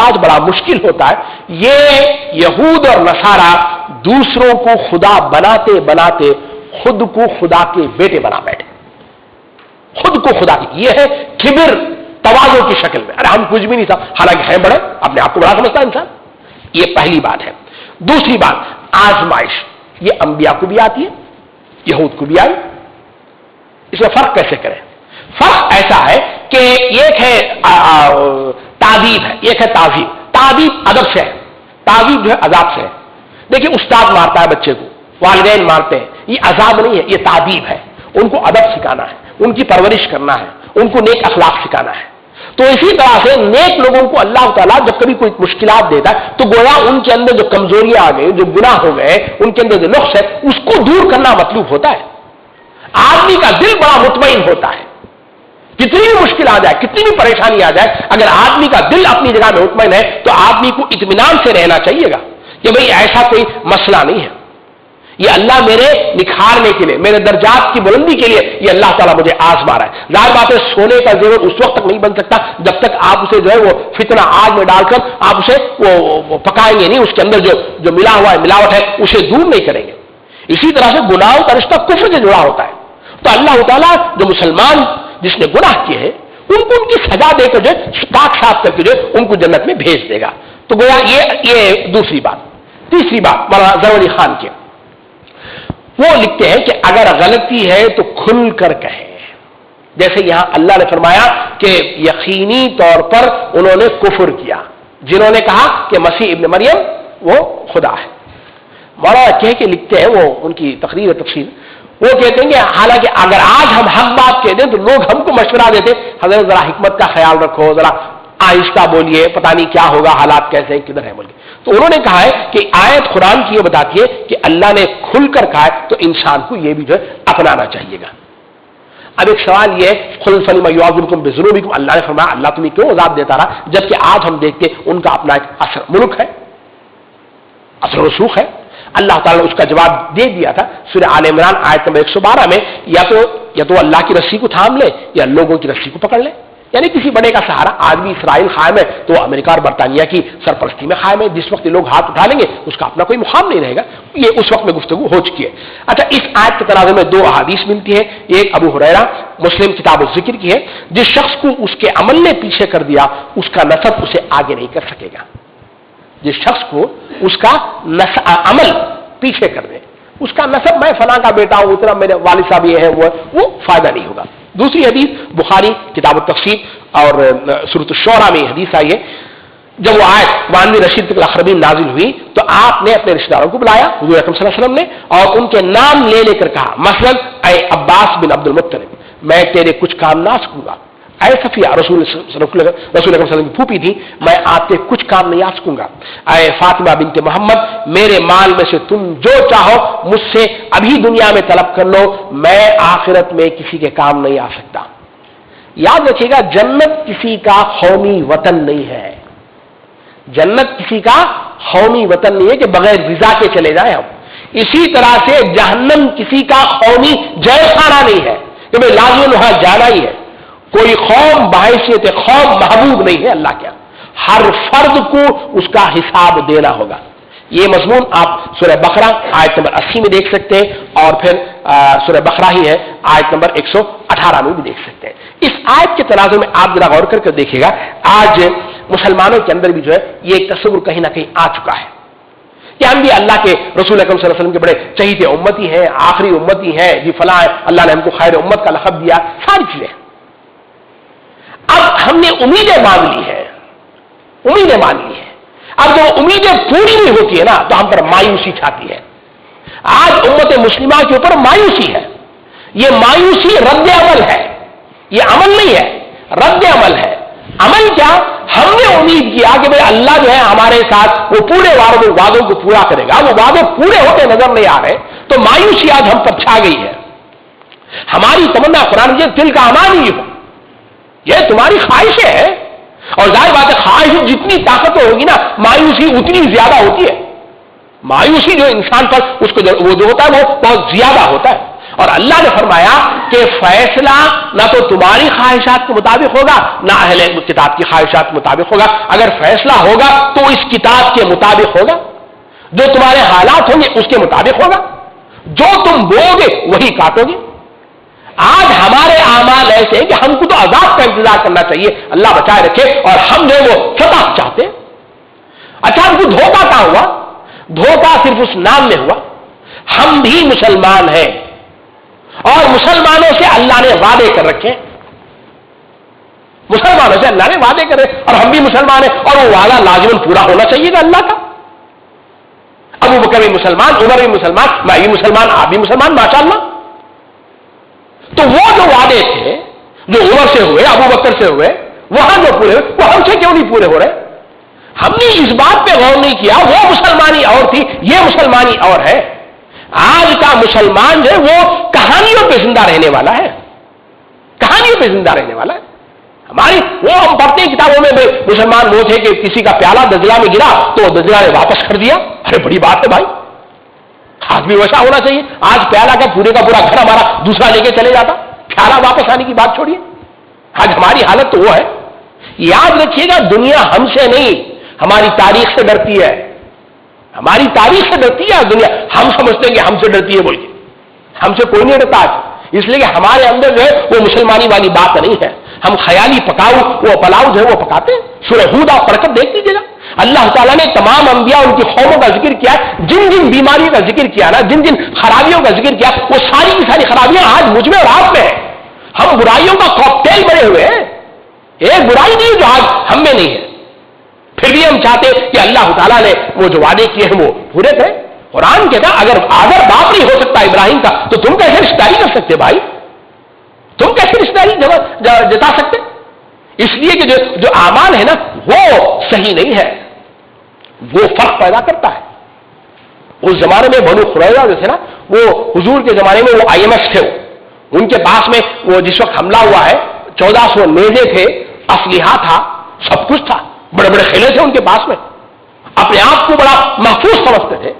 علاج بڑا مشکل ہوتا ہے. یہ یہود اور نصارہ دوسروں کو خدا بناتے بناتے خود کو خدا کے بیٹے بنا بیٹھے, خود کو خدا کی. یہ ہے کبر تواضع کی شکل میں. ارے ہم کچھ بھی نہیں تھا, حالانکہ ہیں بڑے, اپنے آپ کو بڑا سمجھتا ہے انسان. یہ پہلی بات ہے. دوسری بات, آزمائش. یہ انبیاء کو بھی آتی ہے, یہود کو بھی آئی. اس میں فرق کیسے کریں؟ فرق ایسا ہے کہ ایک ہے تعذیب ہے, ایک ہے تعذیب. تعذیب ادب سے ہے, تعذیب جو ہے عذاب سے ہے. دیکھیے استاد مارتا ہے بچے کو, والدین مارتے ہیں, یہ عذاب نہیں ہے, یہ تعذیب ہے. ان کو ادب سکھانا ہے, ان کی پرورش کرنا ہے, ان کو نیک اخلاق سکھانا ہے. تو اسی طرح سے نیک لوگوں کو اللہ تعالیٰ جب کبھی کوئی مشکلات دیتا ہے تو گویا ان کے اندر جو کمزوریاں آ گئی, جو گناہ ہو گئے, ان کے اندر جو نقص ہے, اس کو دور کرنا مطلوب ہوتا ہے. آدمی کا دل بڑا مطمئن ہوتا ہے. کتنی بھی مشکل آ جائے, کتنی بھی پریشانی آ جائے, اگر آدمی کا دل اپنی جگہ میں مطمئن ہے تو آدمی کو اطمینان سے رہنا چاہیے گا کہ بھئی ایسا کوئی مسئلہ نہیں ہے. یہ اللہ میرے نکھارنے کے لیے, میرے درجات کی بلندی کے لیے یہ اللہ تعالیٰ مجھے آزما رہا ہے. ظاہر بات ہے سونے کا زیور اس وقت تک نہیں بن سکتا جب تک آپ اسے جو ہے وہ فتنہ آگ میں ڈال کر آپ اسے وہ پکائیں گے نہیں, اس کے اندر جو ملا ہوا ہے ملاوٹ ہے اسے دور نہیں کریں گے. اسی طرح سے گناہوں کا رشتہ کفر سے جڑا ہوتا ہے. تو اللہ تعالیٰ جو مسلمان جس نے گناہ کیے ہیں ان کو ان کی سزا دے کر جو پاک صاف کر کے جو ان کو جنت میں بھیج دے گا. تو گویا یہ دوسری بات. تیسری بات مولانا ظفر علی خان کی, وہ لکھتے ہیں کہ اگر غلطی ہے تو کھل کر کہیں. جیسے یہاں اللہ نے فرمایا کہ یقینی طور پر انہوں نے کفر کیا, جنہوں نے کہا کہ مسیح ابن مریم وہ خدا ہے. مولانا کہہ کے لکھتے ہیں, وہ ان کی تقریر و تفسیر, وہ کہتے ہیں کہ حالانکہ اگر آج ہم حق بات کہہ دیں تو لوگ ہم کو مشورہ دیتے, حضرت ذرا حکمت کا خیال رکھو, ذرا آہستہ بولیے, پتہ نہیں کیا ہوگا, حالات کیسے ہیں, کدھر ہیں بولیے. تو انہوں نے کہا ہے کہ آیت قرآن کی یہ بتاتی ہے کہ اللہ نے کھل کر کہا ہے تو انسان کو یہ بھی جو ہے اپنانا چاہیے گا. اب ایک سوال یہ ہے, قل فلم یعذبکم بذنوبکم, اللہ نے فرمایا اللہ تمہیں کیوں عذاب دیتا رہا, جبکہ آج ہم دیکھتے ان کا اپنا ایک اثر ملک ہے, اثر رسوخ ہے. اللہ تعالیٰ نے اس کا جواب دے دیا تھا سورہ آل عمران آیت نمبر 112 میں, یا تو اللہ کی رسی کو تھام لے یا لوگوں کی رسی کو پکڑ لے. یعنی کسی بڑے کا سہارا. آج بھی اسرائیل قائم ہے تو امریکہ اور برطانیہ کی سرپرستی میں قائم ہے. جس وقت لوگ ہاتھ اٹھا لیں گے اس کا اپنا کوئی مقام نہیں رہے گا. یہ اس وقت میں گفتگو ہو چکی ہے. اچھا, اس آیت کے تناظر میں دو احادیث ملتی ہے. ایک ابو ہریرہ مسلم کتاب الذکر کی ہے, جس شخص کو اس کے عمل نے پیچھے کر دیا اس کا نسب اسے آگے نہیں کر سکے گا. جس شخص کو اس کا عمل پیچھے کر دے, اس کا نسب, میں فلاں کا بیٹا ہوں, اتنا میرے والد صاحب یہ ہے وہ فائدہ نہیں ہوگا. دوسری حدیث بخاری کتاب التفسیر اور سورۃ الشعراء میں حدیث آئی ہے, جب وہ آیت وانوی رشید الاخربین نازل ہوئی تو آپ نے اپنے رشتہ داروں کو بلایا, حضور اکرم صلی اللہ علیہ وسلم نے, اور ان کے نام لے کر کہا, مثلا اے عباس بن عبد المطلب, میں تیرے کچھ کام نہ سکوں گا. اے صفیہ, رسول اکرم صلی اللہ علیہ وسلم کی پھوپھی تھی, میں آپ کے کچھ کام نہیں آ سکوں گا. اے فاطمہ بنت محمد, میرے مال میں سے تم جو چاہو مجھ سے ابھی دنیا میں طلب کر لو, میں آخرت میں کسی کے کام نہیں آ سکتا. یاد رکھیے گا, جنت کسی کا قومی وطن نہیں ہے. جنت کسی کا قومی وطن نہیں ہے کہ بغیر ویزا کے چلے جائیں ہم. اسی طرح سے جہنم کسی کا قومی جے خانہ نہیں ہے کہ بھائی لازم وہاں جانا ہی ہے. کوئی قوم بحیثیت قوم محبوب نہیں ہے اللہ کے. ہر فرد کو اس کا حساب دینا ہوگا. یہ مضمون آپ سورہ بقرہ آیت نمبر 80 میں دیکھ سکتے ہیں, اور پھر سورہ بقرہ ہی ہے آیت نمبر 118 میں بھی دیکھ سکتے ہیں. اس آیت کے تناظر میں آپ ذرا غور کر کے دیکھیے گا, آج مسلمانوں کے اندر بھی جو ہے یہ ایک تصور کہیں نہ کہیں آ چکا ہے کہ ہم بھی اللہ کے رسول اکرم صلی اللہ علیہ وسلم کے بڑے چہیتے امتی ہیں, آخری امتی ہیں, جی فلاں ہے, اللہ نے ہم کو خیر امت کا لقب دیا, ساری چیزیں. اب ہم نے امیدیں مان لی ہیں, اب جو امیدیں پوری نہیں ہوتی ہے نا تو ہم پر مایوسی چھاتی ہے. آج امت مسلمہ کے اوپر مایوسی ہے. یہ مایوسی رد عمل ہے, یہ عمل نہیں ہے, رد عمل ہے. عمل کیا, ہم نے امید کیا کہ بھائی اللہ جو ہے ہمارے ساتھ وہ پورے وعدوں کو پورا کرے گا, وہ وعدے پورے ہوتے نظر نہیں آ رہے, تو مایوسی آج ہم پر چھا گئی ہے. ہماری تمنا قرآن یہ دل کا امان ہی ہو, یہ تمہاری خواہشیں ہے, اور ظاہر بات ہے خواہش جتنی طاقتور ہوگی نا مایوسی اتنی زیادہ ہوتی ہے. مایوسی جو انسان پر اس کو وہ جو ہوتا ہے وہ بہت زیادہ ہوتا ہے. اور اللہ نے فرمایا کہ فیصلہ نہ تو تمہاری خواہشات کے مطابق ہوگا نہ اہل کتاب کی خواہشات کے مطابق ہوگا. اگر فیصلہ ہوگا تو اس کتاب کے مطابق ہوگا, جو تمہارے حالات ہوں گے اس کے مطابق ہوگا, جو تم بو گے وہی کاٹو گے. آج ہمارے اعمال ایسے ہیں کہ ہم کو تو عذاب کا انتظار کرنا چاہیے, اللہ بچائے رکھے, اور ہم جو وہ فتح چاہتے. اچھا ہم کو دھوکہ کہاں ہوا؟ دھوکہ صرف اس نام میں ہوا. ہم بھی مسلمان ہیں اور مسلمانوں سے اللہ نے وعدے کر رکھے, مسلمانوں سے اللہ نے وعدے کرے اور ہم بھی مسلمان ہیں, اور وہ وعدہ لازماً پورا ہونا چاہیے گا اللہ کا. ابو بکر بھی مسلمان, عمر بھی مسلمان, میں بھی مسلمان, آپ بھی مسلمان, ماشاءاللہ. تو وہ جو وعدے تھے جو عمر سے ہوئے, ابو بکر سے ہوئے, وہاں جو پورے ہوئے وہ ہم سے کیوں نہیں پورے ہو رہے؟ ہم نے اس بات پہ غور نہیں کیا. وہ مسلمانی اور تھی, یہ مسلمانی اور ہے. آج کا مسلمان جو ہے وہ کہانیوں پہ زندہ رہنے والا ہے, کہانیوں پہ زندہ رہنے والا ہے. ہماری وہ ہم پڑھتے ہیں کتابوں میں مسلمان وہ تھے کہ کسی کا پیالہ دجلہ میں گرا تو دجلہ نے واپس کر دیا. ارے بڑی بات ہے بھائی, آج بھی ویسا ہونا چاہیے. آج پیالہ کا پورا گھر ہمارا دوسرا لے کے چلے جاتا, پیالہ واپس آنے کی بات چھوڑیے. آج ہماری حالت تو وہ ہے. یاد رکھیے گا دنیا ہم سے نہیں ہماری تاریخ سے ڈرتی ہے, ہماری تاریخ سے ڈرتی ہے دنیا. ہم سمجھتے ہیں کہ ہم سے ڈرتی ہے, بول کے ہم سے کوئی نہیں ڈرتا آج, اس لیے کہ ہمارے اندر جو ہے وہ مسلمانی والی بات نہیں ہے. ہم خیالی پکاؤ وہ پلاؤ جو ہے وہ پکاتے ہیں. سورہ ہود آپ پڑھ کر دیکھ لیجیے گا, اللہ تعالیٰ نے تمام انبیاء ان کی قوموں کا ذکر کیا, جن جن بیماریوں کا ذکر کیا نا, جن جن خرابیوں کا ذکر کیا, وہ ساری کی ساری خرابیاں آج مجھ میں اور آپ میں ہیں. ہم برائیوں کا کاکٹیل بنے ہوئے ہیں, ایک برائی نہیں جو آج ہم میں نہیں ہے. پھر بھی ہم چاہتے کہ اللہ تعالیٰ نے وہ جو وعدے کیے ہیں وہ پورے تھے. قرآن کہتا اگر باپ نہیں ہو سکتا ابراہیم کا تو تم کیسے رشتہ داری کر سکتے بھائی؟ تم کیسے رشتہ داری جتا سکتے؟ اس لیے کہ جو اعمال ہے نا وہ صحیح نہیں ہے, وہ فرق پیدا کرتا ہے. اس زمانے میں بنو قریظہ جو تھے نا, وہ حضور کے زمانے میں وہ IMF تھے, ان کے پاس میں وہ جس وقت حملہ ہوا ہے 1400 نیزے تھے, اسلحہ تھا, سب کچھ تھا, بڑے بڑے قلعے تھے ان کے پاس میں, اپنے آپ کو بڑا محفوظ سمجھتے تھے.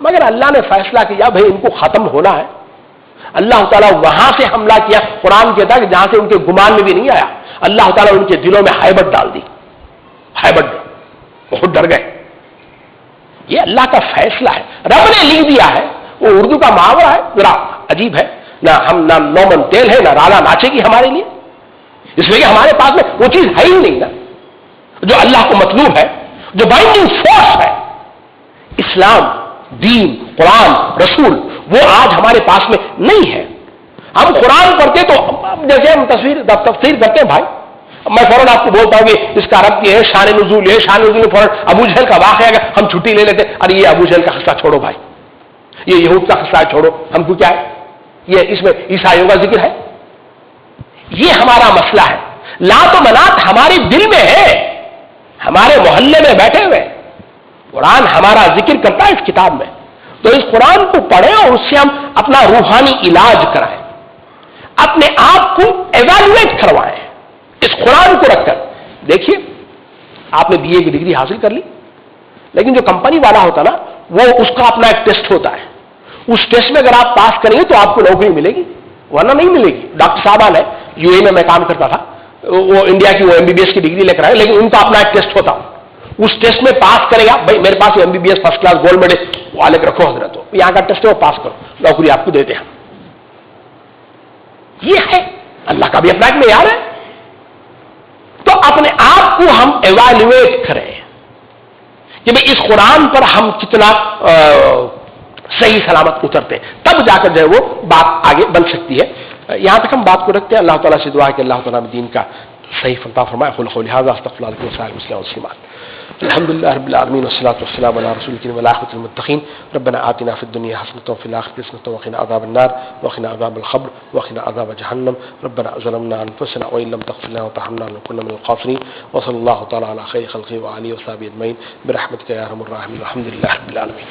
مگر اللہ نے فیصلہ کیا بھائی ان کو ختم ہونا ہے. اللہ تعالیٰ وہاں سے حملہ کیا. قرآن کہتا ہے کہ جہاں سے ان کے گمان میں بھی نہیں آیا, اللہ تعالیٰ ان کے دلوں میں ہیبت ڈال دی, ہیبت, بہت ڈر گئے. یہ اللہ کا فیصلہ ہے, رب نے لکھ دیا ہے. وہ اردو کا محاورہ ہے, ذرا عجیب ہے, نہ نومن تیل ہے نہ رالا ناچے گی ہمارے لیے, اس لیے کہ ہمارے پاس میں وہ چیز ہے ہی نہیں نا جو اللہ کو مطلوب ہے, جو بائنڈنگ فورس ہے. اسلام, دین, قرآن, رسول, وہ آج ہمارے پاس میں نہیں ہے. ہم قرآن پڑھتے تو جیسے ہم تفسیر کرتے ہیں بھائی, میں فوراً آپ کو بولتا ہوں کہ اس کا رب یہ ہے, شان نزول یہ, شان نزول میں فوراً ابو جہل کا واقعہ ہے, ہم چھٹی لے لیتے, ارے یہ ابو جہل کا قصہ چھوڑو بھائی, یہ یہود کا قصہ چھوڑو, ہم کو کیا ہے, یہ اس میں عیسائیوں کا ذکر ہے. یہ ہمارا مسئلہ ہے. لات و منات ہمارے دل میں ہے, ہمارے محلے میں بیٹھے ہوئے. قرآن ہمارا ذکر کرتا ہے اس کتاب میں, تو اس قرآن کو پڑھیں اور اس سے ہم اپنا روحانی علاج کرائیں, اپنے آپ کو ایویلویٹ کروائیں اس قرآن کو رکھ کر. دیکھیے آپ نے BA کی ڈگری حاصل کر لی, لیکن جو کمپنی والا ہوتا نا وہ اس کا اپنا ایک ٹیسٹ ہوتا ہے. اس ٹیسٹ میں اگر آپ پاس کریں گے تو آپ کو نوکری ملے گی, ورنہ نہیں ملے گی. ڈاکٹر صاحبان ہے, UAE میں کام کرتا تھا, وہ انڈیا کی وہ MBBS کی ڈگری لے کر آئے, لیکن ان کا اپنا ایک ٹیسٹ ہوتا. اس ٹیسٹ میں پاس کرے گا, بھائی میرے پاس MBBS first class gold medal, وہ لے کے رکھو حضرت, تو یہاں کا ٹیسٹ ہے وہ پاس کرو, نوکری آپ کو دیتے ہیں. یہ ہے اللہ کا بھی اپنا ایک معیار ہے. تو اپنے آپ کو ہم ایویلویٹ کریں کہ بھائی اس قرآن پر ہم کتنا صحیح سلامت اترتے ہیں, تب جا کر جو ہے وہ بات آگے بن سکتی ہے. یہاں تک ہم بات کو رکھتے ہیں. اللہ تعالیٰ سے دعا ہے کہ اللہ تعالیٰ دین کا صحیح فہم فرمائے. قولی ھذا استغفر اللہ لکم ولسائر المسلمین والمسلمات. الحمد لله رب العالمين والصلاة والسلام على رسول الكريم والعاقبة للمتقين. ربنا آتنا في الدنيا حسنة وفي الآخرة حسنة وقنا عذاب النار وقنا عذاب القبر وقنا عذاب جهنم. ربنا ظلمنا أنفسنا وإن لم تغفر لنا وترحمنا لنكن من الخاسرين. وصلى الله تعالى على خير خلقه وآله وصحبه أجمعين برحمتك يا أرحم الراحمين. الحمد لله رب العالمين.